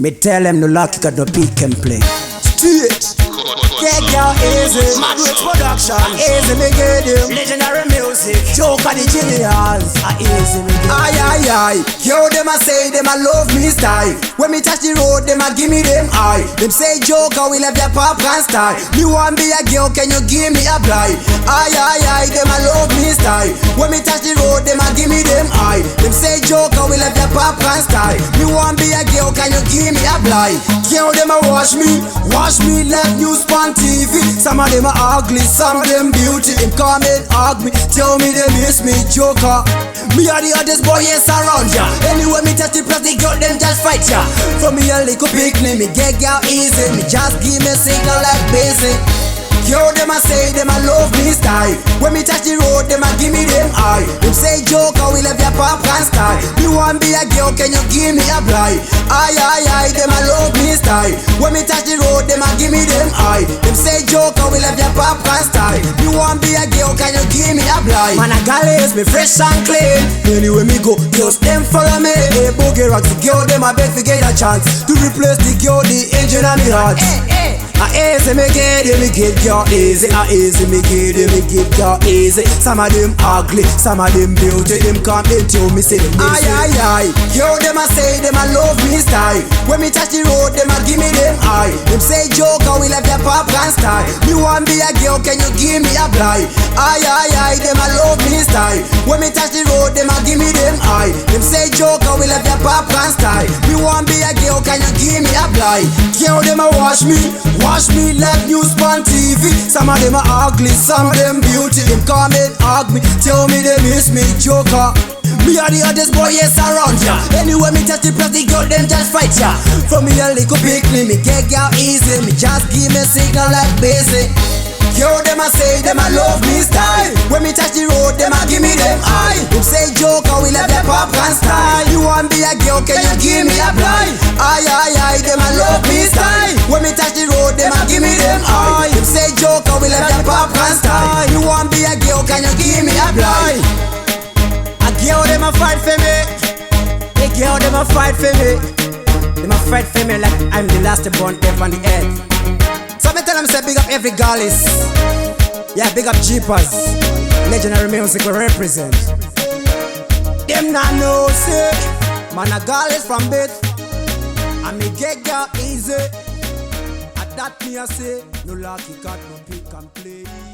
Me tell them no lucky got no pick and play. Straight. Take your easy. Madwich production. Easy me get him. Legendary music. Joker the genius. Easy me get him. Aye aye aye. Yo them a say them a love me style. When me touch the road them a give me them eye. Them say Joker will have your pop and style. Me want be a girl, can you give me a blind? Aye aye aye. Them a love me style. When me touch the road them a give me them eye. Them say Joker will have your pop and style. Me want be a girl, can you give me a blind? Yo them a watch me like news on TV. Some of them are ugly, some of them beauty. Them come and hug me, tell me they miss me, Joker. Me are the hottest boy yes around ya. Anyway me touch the plastic girl, them just fight ya. For me a little picnic, me get girl easy. Me just give me a signal like basic. Yo, them a say, them a love me style. When me touch the road, them a give me them eye. Them say Joker will have your pop and style. You want be a girl, can you give me a blind? Aye aye aye, them a love me style. When me touch the road, them a give me them eye. Them say Joker will have your pop and style. You want be a girl, can you give me a blind? Man a galleys, me fresh and clean. Anywhere me go, girls them follow me. Hey, boogie rocks, the girl them a beg to get a chance to replace the girl, the engine of me heart. Easy me get girl easy. Easy me get girl easy. Some of them ugly, some of them beauty. Them come into me say them aye aye aye. Yo them a say them a love me style. When me touch the road them a give me them eye. Them say Joker will have your pop and style. Me want be a girl, can you give me a blind? Aye aye aye, them a love me style. When me touch the road them a give me them eye. Them say Joker will have your pop and style. Me want be a girl, can you give me a blind? Yo them a watch me like news on TV. Some of them are ugly, some of them beauty. Them come and hug me, tell me they miss me, Joker. Me are the hottest boy yes around ya. Anyway me touch the plastic girl, them just fight ya. For me a little picnic, me get girl easy. Me just give me a signal like basic. Yo them a say, them a love me style. When me touch the road, them a give me them eye. Them say Joker will have your pop and style. You want be a girl, can you give me a blind? Aye aye aye, them a love me style. When me touch the road, them a give me them eye. Them say Joker will have your pop and style. You want be a girl, can you give me a blind? A girl them a fight for me. A girl them a fight for me. Them a fight for me like I'm the last born ever on the earth. So me tell them say big up every gallis. Yeah, big up Jeepers. Legendary music we represent. Them not know say man a gallis from bed. And me get girl easy. At that me I say no lucky got no pick and play.